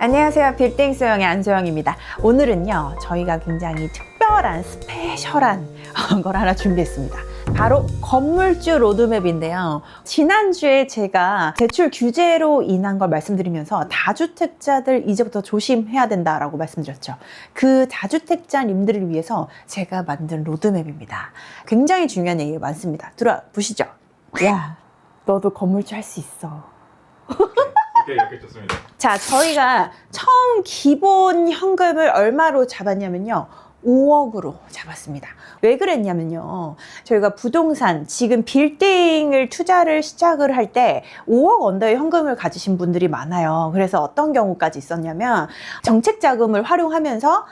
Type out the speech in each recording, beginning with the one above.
안녕하세요. 빌딩 소영의 안소영입니다. 오늘은요, 저희가 굉장히 특별한 스페셜한 걸 하나 준비했습니다. 바로 건물주 로드맵인데요. 지난주에 제가 대출 규제로 인한 걸 말씀드리면서 다주택자들 이제부터 조심해야 된다라고 말씀드렸죠. 그 다주택자님들을 위해서 제가 만든 로드맵입니다. 굉장히 중요한 얘기가 많습니다. 들어보시죠. 야, 너도 건물주 할 수 있어. 오케이, 좋습니다. 자, 저희가 처음 기본 현금을 얼마로 잡았냐면요. 5억으로 잡았습니다. 왜 그랬냐면요. 저희가 부동산, 지금 빌딩을 투자를 시작을 할 때 5억 언더의 현금을 가지신 분들이 많아요. 그래서 어떤 경우까지 있었냐면 정책자금을 활용하면서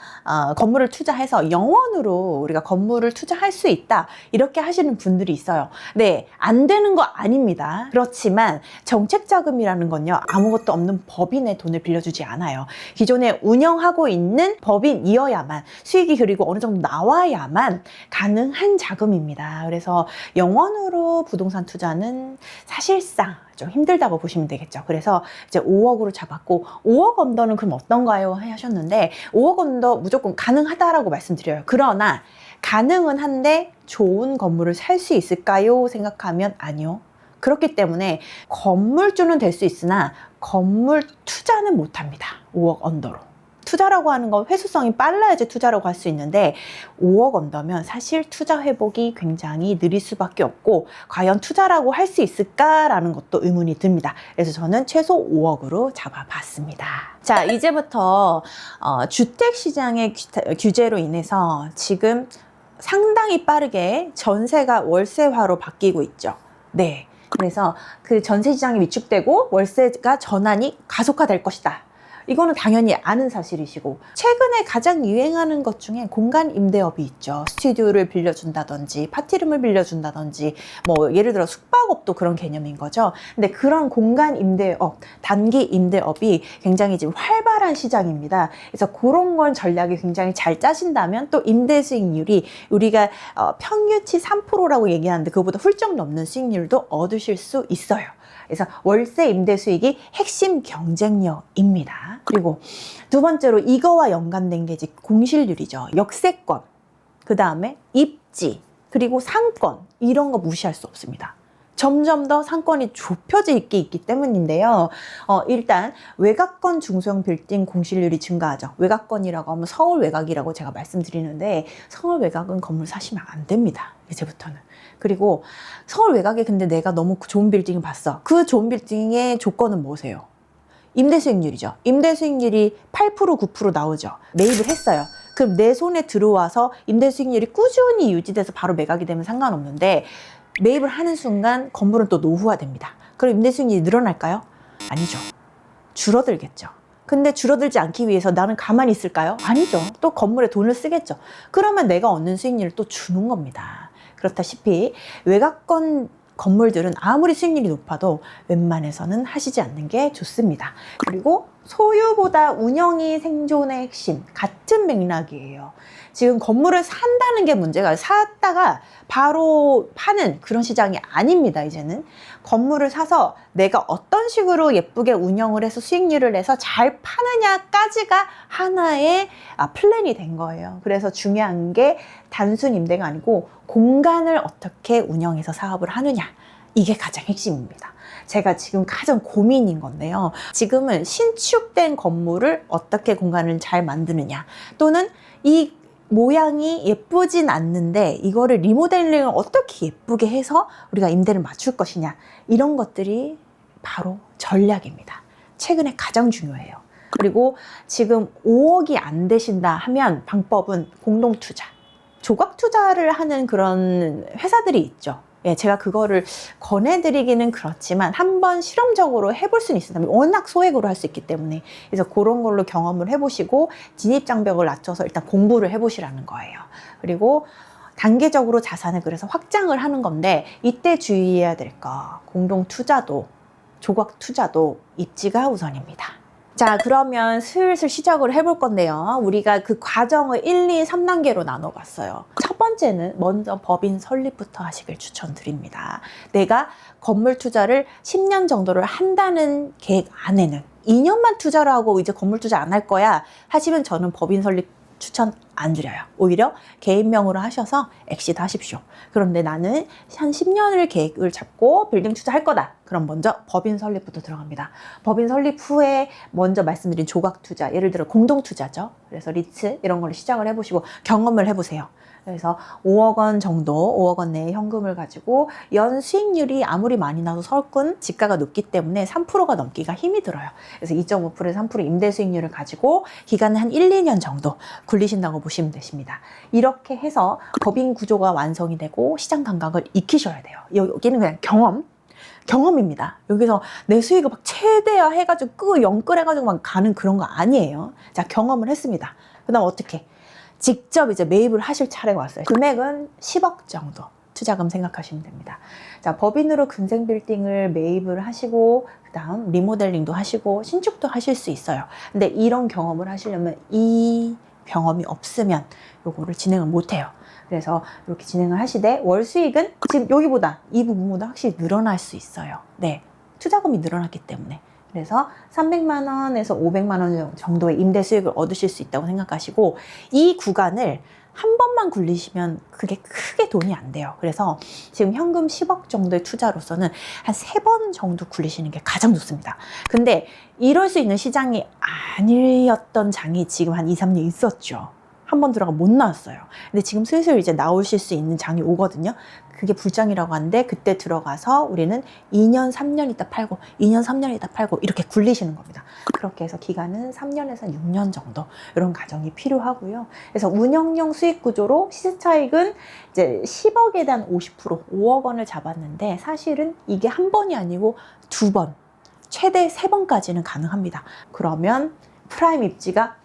건물을 투자해서 영원으로 우리가 건물을 투자할 수 있다. 이렇게 하시는 분들이 있어요. 네, 안 되는 거 아닙니다. 그렇지만 정책자금이라는 건요. 아무것도 없는 법인의 돈을 빌려주지 않아요. 기존에 운영하고 있는 법인이어야만 수익이 그리고 어느 정도 나와야만 가능한 자금입니다. 그래서 영원으로 부동산 투자는 사실상 좀 힘들다고 보시면 되겠죠. 그래서 이제 5억으로 잡았고 5억 언더는 그럼 어떤가요? 하셨는데 5억 언더 무조건 가능하다라고 말씀드려요. 그러나 가능은 한데 좋은 건물을 살 수 있을까요? 생각하면 아니요. 그렇기 때문에 건물주는 될 수 있으나 건물 투자는 못합니다. 5억 언더로. 투자라고 하는 건 회수성이 빨라야지 투자라고 할 수 있는데 5억 언더면 사실 투자 회복이 굉장히 느릴 수밖에 없고 과연 투자라고 할 수 있을까라는 것도 의문이 듭니다. 그래서 저는 최소 5억으로 잡아봤습니다. 자, 이제부터 주택시장의 규제로 인해서 지금 상당히 빠르게 전세가 월세화로 바뀌고 있죠. 네. 그래서 그 전세시장이 위축되고 월세가 전환이 가속화될 것이다. 이거는 당연히 아는 사실이시고, 최근에 가장 유행하는 것 중에 공간 임대업이 있죠. 스튜디오를 빌려준다든지 파티룸을 빌려준다든지 뭐 예를 들어 숙박업도 그런 개념인 거죠. 근데 그런 공간 임대업, 단기 임대업이 굉장히 지금 활발한 시장입니다. 그래서 그런 건 전략이 굉장히 잘 짜신다면 또 임대 수익률이 우리가 평균치 3%라고 얘기하는데 그거보다 훌쩍 넘는 수익률도 얻으실 수 있어요. 그래서 월세 임대 수익이 핵심 경쟁력입니다. 그리고 두 번째로 이거와 연관된 게 이제 공실률이죠. 역세권, 그 다음에 입지, 그리고 상권, 이런 거 무시할 수 없습니다. 점점 더 상권이 좁혀져 있기 때문인데요. 일단 외곽권 중소형 빌딩 공실률이 증가하죠. 외곽권이라고 하면 서울 외곽이라고 제가 말씀드리는데 서울 외곽은 건물 사시면 안 됩니다. 이제부터는. 그리고 서울 외곽에 근데 내가 너무 좋은 빌딩을 봤어. 그 좋은 빌딩의 조건은 뭐세요? 임대 수익률이죠. 임대 수익률이 8%, 9% 나오죠. 매입을 했어요. 그럼 내 손에 들어와서 임대 수익률이 꾸준히 유지돼서 바로 매각이 되면 상관없는데 매입을 하는 순간 건물은 또 노후화됩니다. 그럼 임대 수익률이 늘어날까요? 아니죠. 줄어들겠죠. 근데 줄어들지 않기 위해서 나는 가만히 있을까요? 아니죠. 또 건물에 돈을 쓰겠죠. 그러면 내가 얻는 수익률을 또 주는 겁니다. 그렇다시피 외곽권 건물들은 아무리 수익률이 높아도 웬만해서는 하시지 않는 게 좋습니다. 그리고 소유보다 운영이 생존의 핵심, 같은 맥락이에요. 지금 건물을 산다는 게 문제가, 샀다가 바로 파는 그런 시장이 아닙니다. 이제는 건물을 사서 내가 어떤 식으로 예쁘게 운영을 해서 수익률을 내서 잘 파느냐까지가 하나의 플랜이 된 거예요. 그래서 중요한 게 단순 임대가 아니고 공간을 어떻게 운영해서 사업을 하느냐, 이게 가장 핵심입니다. 제가 지금 가장 고민인 건데요. 지금은 신축된 건물을 어떻게 공간을 잘 만드느냐, 또는 이 모양이 예쁘진 않는데 이거를 리모델링을 어떻게 예쁘게 해서 우리가 임대를 맞출 것이냐, 이런 것들이 바로 전략입니다. 최근에 가장 중요해요. 그리고 지금 5억이 안 되신다 하면 방법은 공동투자, 조각투자를 하는 그런 회사들이 있죠. 예, 제가 그거를 권해드리기는 그렇지만 한번 실험적으로 해볼 수는 있습니다. 워낙 소액으로 할 수 있기 때문에. 그래서 그런 걸로 경험을 해보시고 진입장벽을 낮춰서 일단 공부를 해보시라는 거예요. 그리고 단계적으로 자산을 그래서 확장을 하는 건데 이때 주의해야 될 거, 공동투자도 조각투자도 입지가 우선입니다. 자, 그러면 슬슬 시작을 해볼 건데요. 우리가 그 과정을 1, 2, 3단계로 나눠봤어요. 첫 번째는 먼저 법인 설립부터 하시길 추천드립니다. 내가 건물 투자를 10년 정도를 한다는 계획 안에는 2년만 투자를 하고 이제 건물 투자 안 할 거야 하시면 저는 법인 설립 추천 안 드려요. 오히려 개인명으로 하셔서 엑시트 하십시오. 그런데 나는 한 10년을 계획을 잡고 빌딩 투자할 거다. 그럼 먼저 법인 설립부터 들어갑니다. 법인 설립 후에 먼저 말씀드린 조각 투자, 예를 들어 공동 투자죠. 그래서 리츠 이런 걸로 시작을 해보시고 경험을 해보세요. 그래서 5억 원 정도, 5억 원 내의 현금을 가지고 연 수익률이 아무리 많이 나도 설꾼 지가가 높기 때문에 3%가 넘기가 힘이 들어요. 그래서 2.5%에서 3% 임대 수익률을 가지고 기간은 한 1, 2년 정도 굴리신다고 보시면 되십니다. 이렇게 해서 법인 구조가 완성이 되고 시장 감각을 익히셔야 돼요. 여기는 그냥 경험입니다. 여기서 내 수익을 막 최대화 해가지고 영끌해가지고 막 가는 그런 거 아니에요. 자, 경험을 했습니다. 그 다음 어떻게? 직접 이제 매입을 하실 차례가 왔어요. 금액은 10억 정도 투자금 생각하시면 됩니다. 자, 법인으로 근생 빌딩을 매입을 하시고 그 다음 리모델링도 하시고 신축도 하실 수 있어요. 근데 이런 경험을 하시려면 이 경험이 없으면 요거를 진행을 못해요. 그래서 이렇게 진행을 하시되 월 수익은 지금 여기보다 이 부분보다 확실히 늘어날 수 있어요. 네, 투자금이 늘어났기 때문에. 그래서 300만 원에서 500만 원 정도의 임대 수익을 얻으실 수 있다고 생각하시고 이 구간을 한 번만 굴리시면 그게 크게 돈이 안 돼요. 그래서 지금 현금 10억 정도의 투자로서는 한 3번 정도 굴리시는 게 가장 좋습니다. 근데 이럴 수 있는 시장이 아니었던 장이 지금 한 2, 3년 있었죠. 한 번 들어가 못 나왔어요. 근데 지금 슬슬 이제 나오실 수 있는 장이 오거든요. 그게 불장이라고 하는데 그때 들어가서 우리는 2년, 3년 있다 팔고 2년, 3년 있다 팔고 이렇게 굴리시는 겁니다. 그렇게 해서 기간은 3년에서 6년 정도 이런 과정이 필요하고요. 그래서 운영용 수익 구조로 시세 차익은 이제 10억에 대한 50%, 5억 원을 잡았는데 사실은 이게 한 번이 아니고 2번, 최대 3번까지는 가능합니다. 그러면 프라임 입지가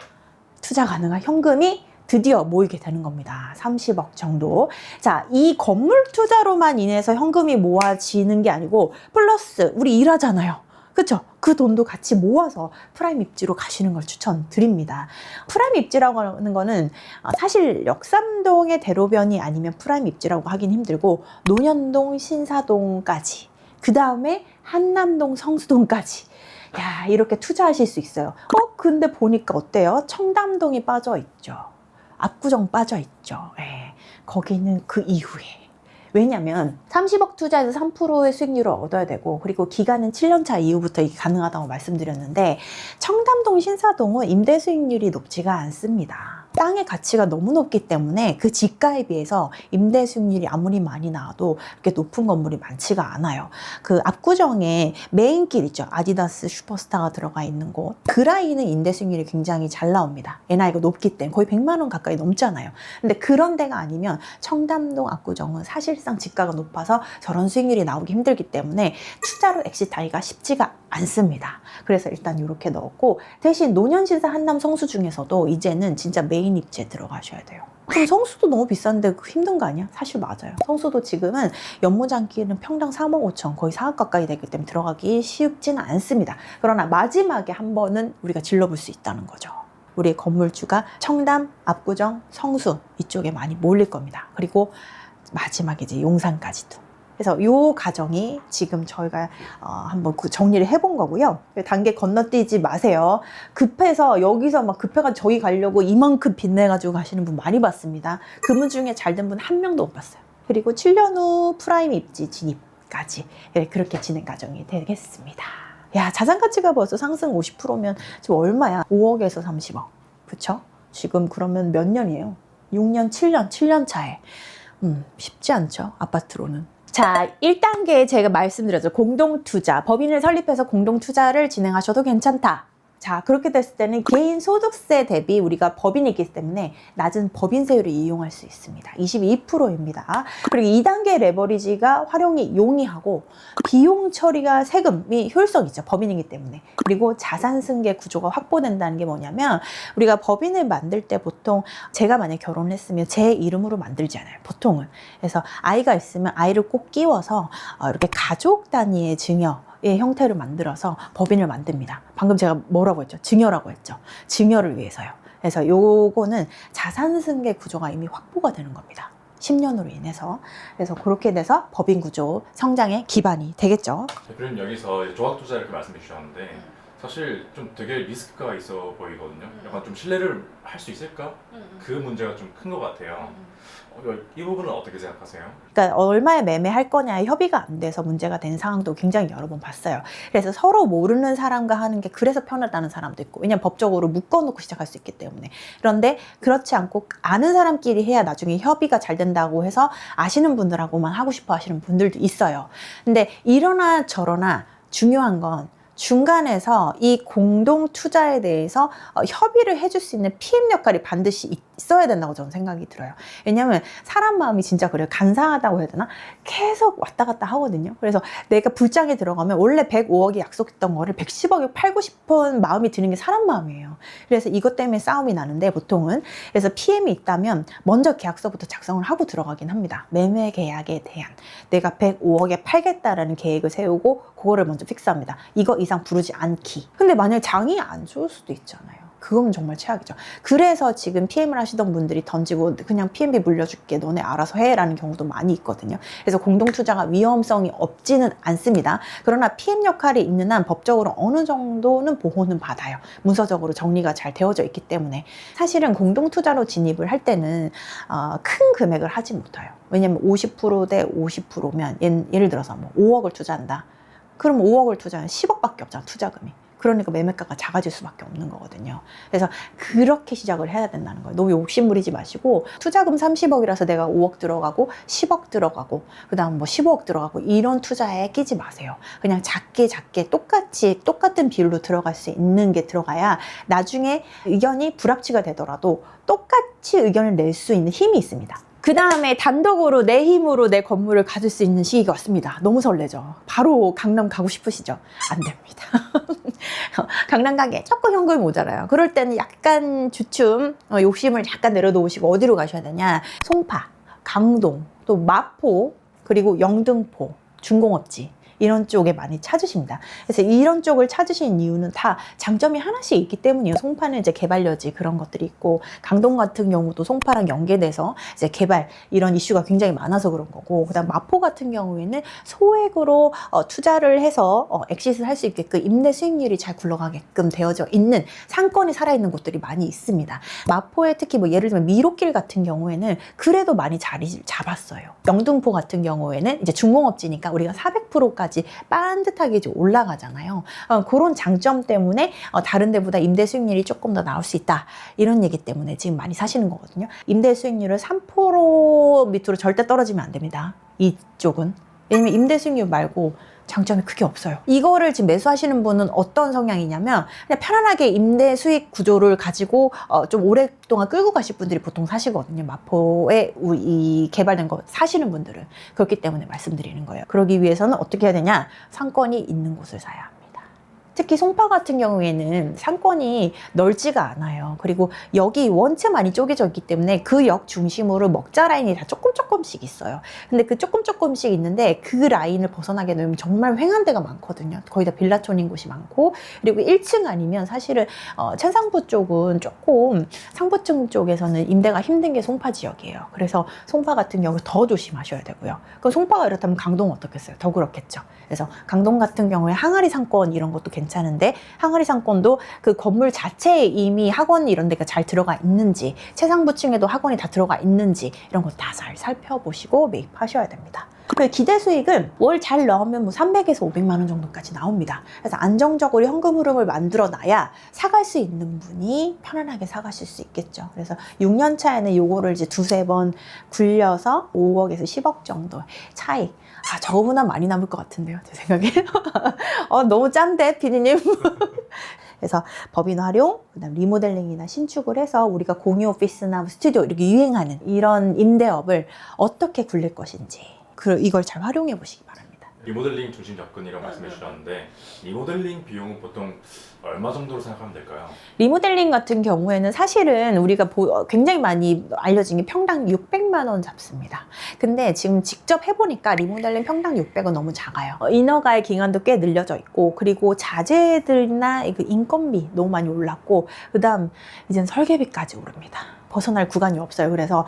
투자 가능한 현금이 드디어 모이게 되는 겁니다. 30억 정도. 자, 이 건물 투자로만 인해서 현금이 모아지는 게 아니고 플러스 우리 일하잖아요. 그렇죠? 그 돈도 같이 모아서 프라임 입지로 가시는 걸 추천드립니다. 프라임 입지라고 하는 거는 사실 역삼동의 대로변이 아니면 프라임 입지라고 하긴 힘들고 논현동, 신사동까지 그 다음에 한남동, 성수동까지 야, 이렇게 투자하실 수 있어요. 근데 보니까 어때요? 청담동이 빠져 있죠. 압구정 빠져 있죠. 예, 거기는 그 이후에. 왜냐면 30억 투자해서 3%의 수익률을 얻어야 되고 그리고 기간은 7년 차 이후부터 이게 가능하다고 말씀드렸는데 청담동, 신사동은 임대 수익률이 높지가 않습니다. 땅의 가치가 너무 높기 때문에 그 지가에 비해서 임대 수익률이 아무리 많이 나와도 그렇게 높은 건물이 많지가 않아요. 그 압구정에 메인길 있죠. 아디다스 슈퍼스타가 들어가 있는 곳. 그 라인은 임대 수익률이 굉장히 잘 나옵니다. NI가 높기 때문에 거의 100만 원 가까이 넘잖아요. 근데 그런 데가 아니면 청담동, 압구정은 사실상 지가가 높아서 저런 수익률이 나오기 힘들기 때문에 투자로 엑시트하기가 쉽지가 않습니다. 그래서 일단 이렇게 넣었고 대신 노년신사, 한남, 성수 중에서도 이제는 진짜 메인 입지에 들어가셔야 돼요. 그럼 성수도 너무 비싼데 힘든 거 아니야? 사실 맞아요. 성수도 지금은 연무장길은 평당 3억 5천 거의 4억 가까이 되기 때문에 들어가기 쉽지는 않습니다. 그러나 마지막에 한 번은 우리가 질러볼 수 있다는 거죠. 우리 건물주가 청담, 압구정, 성수 이쪽에 많이 몰릴 겁니다. 그리고 마지막에 이제 용산까지도. 그래서 이 과정이 지금 저희가 한번 정리를 해본 거고요. 단계 건너뛰지 마세요. 급해서 여기서 막 급해가지고 저기 가려고 이만큼 빚내가지고 가시는 분 많이 봤습니다. 그분 중에 잘된 분 한 명도 못 봤어요. 그리고 7년 후 프라임 입지 진입까지 그렇게 진행 과정이 되겠습니다. 야, 자산 가치가 벌써 상승 50%면 지금 얼마야? 5억에서 30억. 그쵸? 지금 그러면 몇 년이에요? 6년, 7년 차에. 쉽지 않죠, 아파트로는. 자, 1단계에 제가 말씀드렸죠. 공동투자. 법인을 설립해서 공동투자를 진행하셔도 괜찮다. 자, 그렇게 됐을 때는 개인 소득세 대비 우리가 법인이기 때문에 낮은 법인세율을 이용할 수 있습니다. 22%입니다. 그리고 2단계 레버리지가 활용이 용이하고 비용 처리가 세금이 효율성이 있죠. 법인이기 때문에. 그리고 자산 승계 구조가 확보된다는 게 뭐냐면 우리가 법인을 만들 때 보통 제가 만약 결혼을 했으면 제 이름으로 만들지 않아요. 보통은. 그래서 아이가 있으면 아이를 꼭 끼워서 이렇게 가족 단위의 증여 의 형태를 만들어서 법인을 만듭니다. 방금 제가 뭐라고 했죠? 증여라고 했죠. 증여를 위해서요. 그래서 요거는 자산 승계 구조가 이미 확보가 되는 겁니다. 10년으로 인해서. 그래서 그렇게 돼서 법인 구조 성장의 기반이 되겠죠. 대표님 여기서 조합 투자 이렇게 말씀해 주셨는데 사실 좀 되게 리스크가 있어 보이거든요. 약간 좀 신뢰를 할 수 있을까? 그 문제가 좀 큰 것 같아요. 이 부분은 어떻게 생각하세요? 그러니까 얼마에 매매할 거냐에 협의가 안 돼서 문제가 된 상황도 굉장히 여러 번 봤어요. 그래서 서로 모르는 사람과 하는 게 그래서 편하다는 사람도 있고, 왜냐면 법적으로 묶어놓고 시작할 수 있기 때문에. 그런데 그렇지 않고 아는 사람끼리 해야 나중에 협의가 잘 된다고 해서 아시는 분들하고만 하고 싶어 하시는 분들도 있어요. 근데 이러나 저러나 중요한 건 중간에서 이 공동 투자에 대해서 협의를 해줄 수 있는 PM 역할이 반드시 있어야 된다고 저는 생각이 들어요. 왜냐하면 사람 마음이 진짜 그래요. 간사하다고 해야 되나? 계속 왔다 갔다 하거든요. 그래서 내가 불장에 들어가면 원래 105억이 약속했던 거를 110억에 팔고 싶은 마음이 드는 게 사람 마음이에요. 그래서 이것 때문에 싸움이 나는데 보통은. 그래서 PM이 있다면 먼저 계약서부터 작성을 하고 들어가긴 합니다. 매매 계약에 대한 내가 105억에 팔겠다라는 계획을 세우고 그거를 먼저 픽스합니다. 이거 이상 부르지 않기. 근데 만약에 장이 안 좋을 수도 있잖아요. 그건 정말 최악이죠. 그래서 지금 PM을 하시던 분들이 던지고 그냥 PM비 물려줄게, 너네 알아서 해 라는 경우도 많이 있거든요. 그래서 공동투자가 위험성이 없지는 않습니다. 그러나 PM 역할이 있는 한 법적으로 어느 정도는 보호는 받아요. 문서적으로 정리가 잘 되어져 있기 때문에. 사실은 공동투자로 진입을 할 때는 큰 금액을 하지 못해요. 왜냐면 50% 대 50%면 예를 들어서 뭐 5억을 투자한다. 그럼 5억을 투자하면 10억밖에 없잖아, 투자금이. 그러니까 매매가가 작아질 수밖에 없는 거거든요. 그래서 그렇게 시작을 해야 된다는 거예요. 너무 욕심 부리지 마시고 투자금 30억이라서 내가 5억 들어가고 10억 들어가고 그다음 뭐 15억 들어가고 이런 투자에 끼지 마세요. 그냥 작게 똑같이 똑같은 비율로 들어갈 수 있는 게 들어가야 나중에 의견이 불합치가 되더라도 똑같이 의견을 낼 수 있는 힘이 있습니다. 그 다음에 단독으로 내 힘으로 내 건물을 가질 수 있는 시기가 왔습니다. 너무 설레죠. 바로 강남 가고 싶으시죠? 안 됩니다. 강남 가기에 조금 현금이 모자라요. 그럴 때는 약간 주춤, 욕심을 약간 내려놓으시고 어디로 가셔야 되냐? 송파, 강동, 또 마포, 그리고 영등포, 중공업지. 이런 쪽에 많이 찾으십니다. 그래서 이런 쪽을 찾으신 이유는 다 장점이 하나씩 있기 때문이에요. 송파는 이제 개발여지 그런 것들이 있고, 강동 같은 경우도 송파랑 연계돼서 이제 개발 이런 이슈가 굉장히 많아서 그런 거고, 그다음 마포 같은 경우에는 소액으로 투자를 해서 엑시트를 할 수 있게끔 임대 수익률이 잘 굴러가게끔 되어져 있는 상권이 살아있는 곳들이 많이 있습니다. 마포에 특히 뭐 예를 들면 미로길 같은 경우에는 그래도 많이 자리 잡았어요. 영등포 같은 경우에는 이제 중공업지니까 우리가 400%까지 반듯하게 이제 올라가잖아요. 그런 장점 때문에 다른 데보다 임대 수익률이 조금 더 나올 수 있다. 이런 얘기 때문에 지금 많이 사시는 거거든요. 임대 수익률을 3% 밑으로 절대 떨어지면 안 됩니다. 이쪽은. 왜냐면 임대 수익률 말고 장점이 크게 없어요. 이거를 지금 매수하시는 분은 어떤 성향이냐면 그냥 편안하게 임대 수익 구조를 가지고 좀 오랫동안 끌고 가실 분들이 보통 사시거든요. 마포에 이 개발된 거 사시는 분들은. 그렇기 때문에 말씀드리는 거예요. 그러기 위해서는 어떻게 해야 되냐? 상권이 있는 곳을 사야 합니다. 특히 송파 같은 경우에는 상권이 넓지가 않아요. 그리고 여기 원체 많이 쪼개져 있기 때문에 그 역 중심으로 먹자 라인이 다 조금씩 있어요. 근데 그 조금씩 있는데 그 라인을 벗어나게 되면 정말 횡한 데가 많거든요. 거의 다 빌라촌인 곳이 많고, 그리고 1층 아니면 사실은 최상부 쪽은 조금 상부층 쪽에서는 임대가 힘든 게 송파 지역이에요. 그래서 송파 같은 경우 더 조심하셔야 되고요. 그럼 송파가 이렇다면 강동 어떻겠어요? 더 그렇겠죠. 그래서 강동 같은 경우에 항아리 상권 이런 것도 괜찮은데, 항아리 상권도 그 건물 자체에 이미 학원 이런 데가 잘 들어가 있는지, 최상부층에도 학원이 다 들어가 있는지 이런 거 다 잘 살펴보시고 매입하셔야 됩니다. 기대 수익은 월 잘 넣으면 뭐 300에서 500만 원 정도까지 나옵니다. 그래서 안정적으로 현금 흐름을 만들어 놔야 사갈 수 있는 분이 편안하게 사가실 수 있겠죠. 그래서 6년 차에는 요거를 이제 두세 번 굴려서 5억에서 10억 정도 차익. 저거보다 많이 남을 것 같은데요, 제 생각에. 너무 짠데, 피디님. 그래서 법인 활용, 그다음 리모델링이나 신축을 해서 우리가 공유 오피스나 스튜디오 이렇게 유행하는 이런 임대업을 어떻게 굴릴 것인지, 이걸 잘 활용해 보시기 바랍니다. 리모델링 중심 접근이라고 말씀해 주셨는데 리모델링 비용은 보통 얼마 정도로 생각하면 될까요? 리모델링 같은 경우에는 사실은 우리가 굉장히 많이 알려진 게 평당 600만 원 잡습니다. 근데 지금 직접 해보니까 리모델링 평당 600은 너무 작아요. 인허가의 기간도 꽤 늘려져 있고, 그리고 자재들이나 그 인건비 너무 많이 올랐고, 그 다음 이젠 설계비까지 오릅니다. 벗어날 구간이 없어요. 그래서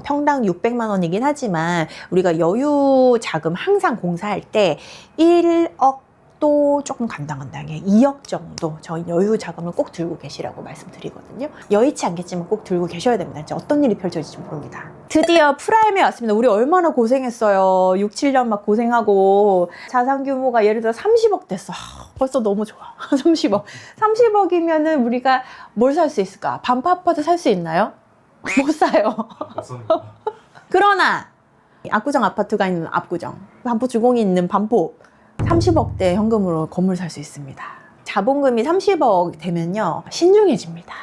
평당 600만 원이긴 하지만 우리가 여유 자금 항상 공사할 때 1억 또 조금 간당간당해. 2억 정도 저희 여유 자금을 꼭 들고 계시라고 말씀드리거든요. 여의치 않겠지만 꼭 들고 계셔야 됩니다. 진짜 어떤 일이 펼쳐질지 모릅니다. 드디어 프라임에 왔습니다. 우리 얼마나 고생했어요. 6, 7년 막 고생하고 자산 규모가 예를 들어 30억 됐어. 벌써 너무 좋아. 30억. 30억이면은 우리가 뭘 살 수 있을까? 반파 아파트 살 수 있나요? 못 사요. 그러나 압구정 아파트가 있는 압구정, 반포 주공이 있는 반포 30억대 현금으로 건물 살 수 있습니다. 자본금이 30억 되면요 신중해집니다.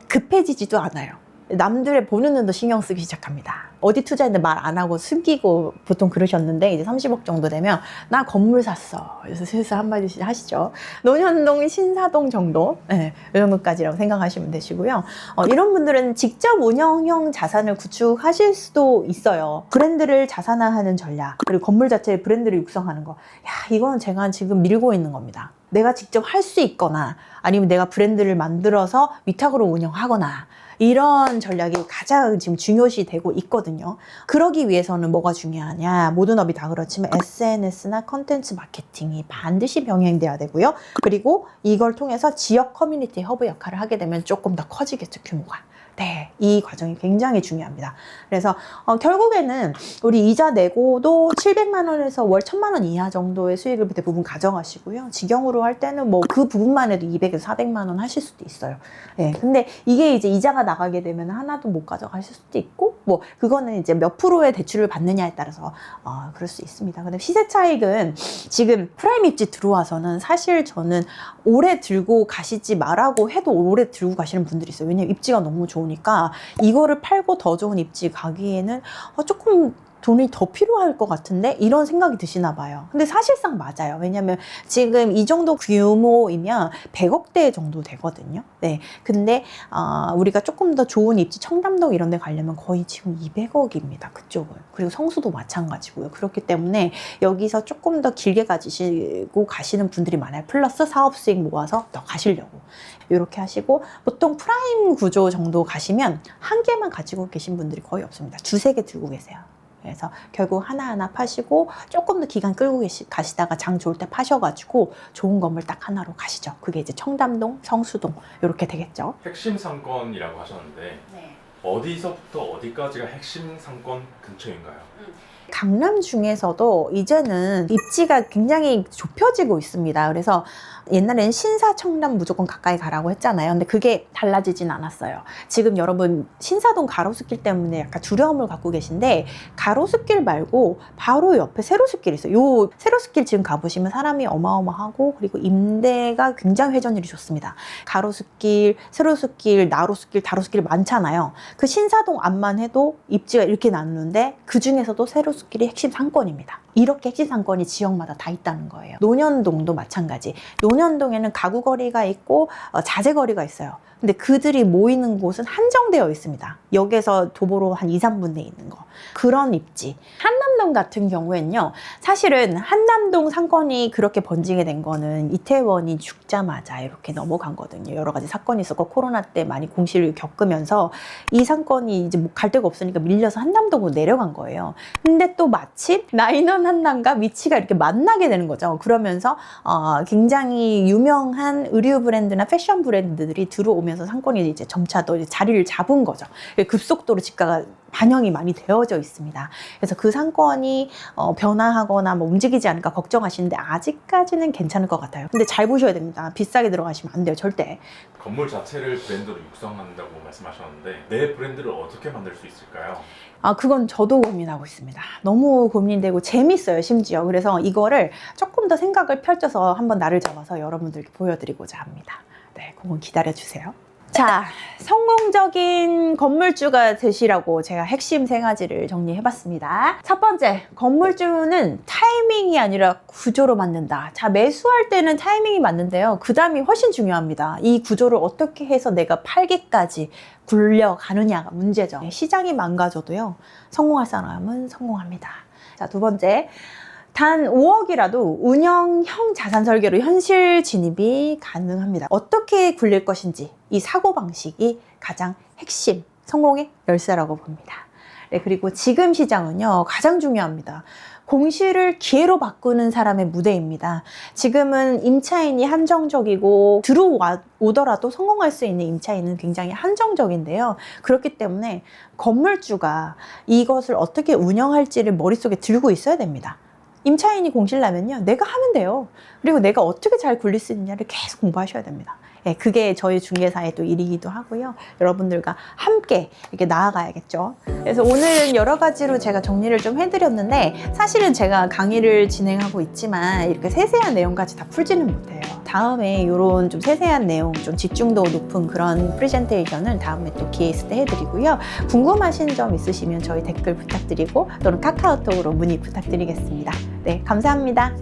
급해지지도 않아요. 남들의 보는 눈도 신경 쓰기 시작합니다. 어디 투자했는데 말 안 하고 숨기고 보통 그러셨는데 이제 30억 정도 되면 나 건물 샀어. 그래서 슬슬 한마디씩 하시죠. 논현동, 신사동 정도, 네, 이 정도까지라고 생각하시면 되시고요. 이런 분들은 직접 운영형 자산을 구축하실 수도 있어요. 브랜드를 자산화하는 전략, 그리고 건물 자체의 브랜드를 육성하는 거. 야, 이건 제가 지금 밀고 있는 겁니다. 내가 직접 할 수 있거나 아니면 내가 브랜드를 만들어서 위탁으로 운영하거나 이런 전략이 가장 지금 중요시 되고 있거든요. 그러기 위해서는 뭐가 중요하냐? 모든 업이 다 그렇지만 SNS나 컨텐츠 마케팅이 반드시 병행돼야 되고요. 그리고 이걸 통해서 지역 커뮤니티 허브 역할을 하게 되면 조금 더 커지겠죠, 규모가. 네, 이 과정이 굉장히 중요합니다. 그래서 결국에는 우리 이자 내고도 700만 원에서 월 1000만 원 이하 정도의 수익을 대부분 가져가시고요. 직영으로 할 때는 뭐 그 부분만 해도 200에서 400만 원 하실 수도 있어요. 네, 근데 이게 이제 이자가 나가게 되면 하나도 못 가져가실 수도 있고, 뭐 그거는 이제 몇 프로의 대출을 받느냐에 따라서 그럴 수 있습니다. 근데 시세 차익은 지금 프라임 입지 들어와서는 사실 저는 오래 들고 가시지 말라고 해도 오래 들고 가시는 분들이 있어요. 왜냐면 입지가 너무 좋으니까 이거를 팔고 더 좋은 입지 가기에는 조금 돈이 더 필요할 것 같은데 이런 생각이 드시나 봐요. 근데 사실상 맞아요. 왜냐면 지금 이 정도 규모이면 100억대 정도 되거든요. 네. 근데 우리가 조금 더 좋은 입지 청담동 이런 데 가려면 거의 지금 200억입니다. 그쪽은. 그리고 성수도 마찬가지고요. 그렇기 때문에 여기서 조금 더 길게 가지시고 가시는 분들이 많아요. 플러스 사업 수익 모아서 더 가시려고. 이렇게 하시고 보통 프라임 구조 정도 가시면 한 개만 가지고 계신 분들이 거의 없습니다. 두세 개 들고 계세요. 그래서 결국 하나하나 파시고 조금 더 기간 끌고 가시다가 장 좋을 때 파셔가지고 좋은 건물 딱 하나로 가시죠. 그게 이제 청담동, 성수동 이렇게 되겠죠. 핵심 상권이라고 하셨는데 네. 어디서부터 어디까지가 핵심 상권 근처인가요? 강남 중에서도 이제는 입지가 굉장히 좁혀지고 있습니다. 그래서 옛날에는 신사, 청담 무조건 가까이 가라고 했잖아요. 근데 그게 달라지진 않았어요. 지금 여러분 신사동 가로수길 때문에 약간 두려움을 갖고 계신데 가로수길 말고 바로 옆에 세로수길이 있어요. 요 세로수길 지금 가보시면 사람이 어마어마하고 그리고 임대가 굉장히 회전율이 좋습니다. 가로수길, 세로수길, 나로수길, 다로수길 많잖아요. 그 신사동 앞만 해도 입지가 이렇게 나누는데 그 중에서도 세로수길이 핵심 상권입니다. 이렇게 핵심 상권이 지역마다 다 있다는 거예요. 논현동도 마찬가지. 논현동에는 가구거리가 있고 자재거리가 있어요. 근데 그들이 모이는 곳은 한정되어 있습니다. 역에서 도보로 한 2, 3분 내에 있는 거. 그런 입지. 한남동 같은 경우에는요. 사실은 한남동 상권이 그렇게 번지게 된 거는 이태원이 죽자마자 이렇게 넘어간 거거든요. 여러 가지 사건이 있었고 코로나 때 많이 공시를 겪으면서 이 상권이 이제 뭐 갈 데가 없으니까 밀려서 한남동으로 내려간 거예요. 근데 또 마침 나인원 한남과 위치가 이렇게 만나게 되는 거죠. 그러면서 굉장히 유명한 의류 브랜드나 패션 브랜드들이 들어오면서 상권이 이제 점차 더 자리를 잡은 거죠. 급속도로 집가가 반영이 많이 되어져 있습니다. 그래서 그 상권이 변화하거나 뭐 움직이지 않을까 걱정하시는데 아직까지는 괜찮을 것 같아요. 근데 잘 보셔야 됩니다. 비싸게 들어가시면 안 돼요, 절대. 건물 자체를 브랜드로 육성한다고 말씀하셨는데 내 브랜드를 어떻게 만들 수 있을까요? 그건 저도 고민하고 있습니다. 너무 고민되고 재밌어요, 심지어. 그래서 이거를 조금 더 생각을 펼쳐서 한번 날을 잡아서 여러분들께 보여드리고자 합니다. 네, 그건 기다려주세요. 자, 성공적인 건물주가 되시라고 제가 핵심 세 가지를 정리해봤습니다. 첫 번째, 건물주는 타이밍이 아니라 구조로 만든다. 자, 매수할 때는 타이밍이 맞는데요. 그 다음이 훨씬 중요합니다. 이 구조를 어떻게 해서 내가 팔기까지 굴려가느냐가 문제죠. 시장이 망가져도요, 성공할 사람은 성공합니다. 자, 두 번째. 단 5억이라도 운영형 자산 설계로 현실 진입이 가능합니다. 어떻게 굴릴 것인지 이 사고방식이 가장 핵심 성공의 열쇠라고 봅니다. 네, 그리고 지금 시장은요 가장 중요합니다. 공시를 기회로 바꾸는 사람의 무대입니다. 지금은 임차인이 한정적이고 들어오더라도 성공할 수 있는 임차인은 굉장히 한정적인데요. 그렇기 때문에 건물주가 이것을 어떻게 운영할지를 머릿속에 들고 있어야 됩니다. 임차인이 공시를 나면요, 내가 하면 돼요. 그리고 내가 어떻게 잘 굴릴 수 있느냐를 계속 공부하셔야 됩니다. 예, 그게 저희 중개사의 또 일이기도 하고요. 여러분들과 함께 이렇게 나아가야겠죠. 그래서 오늘은 여러 가지로 제가 정리를 좀 해드렸는데, 사실은 제가 강의를 진행하고 있지만 이렇게 세세한 내용까지 다 풀지는 못해요. 다음에 이런 좀 세세한 내용, 좀 집중도 높은 그런 프레젠테이션은 다음에 또 기회 있을 때 해드리고요. 궁금하신 점 있으시면 저희 댓글 부탁드리고 또는 카카오톡으로 문의 부탁드리겠습니다. 네, 감사합니다.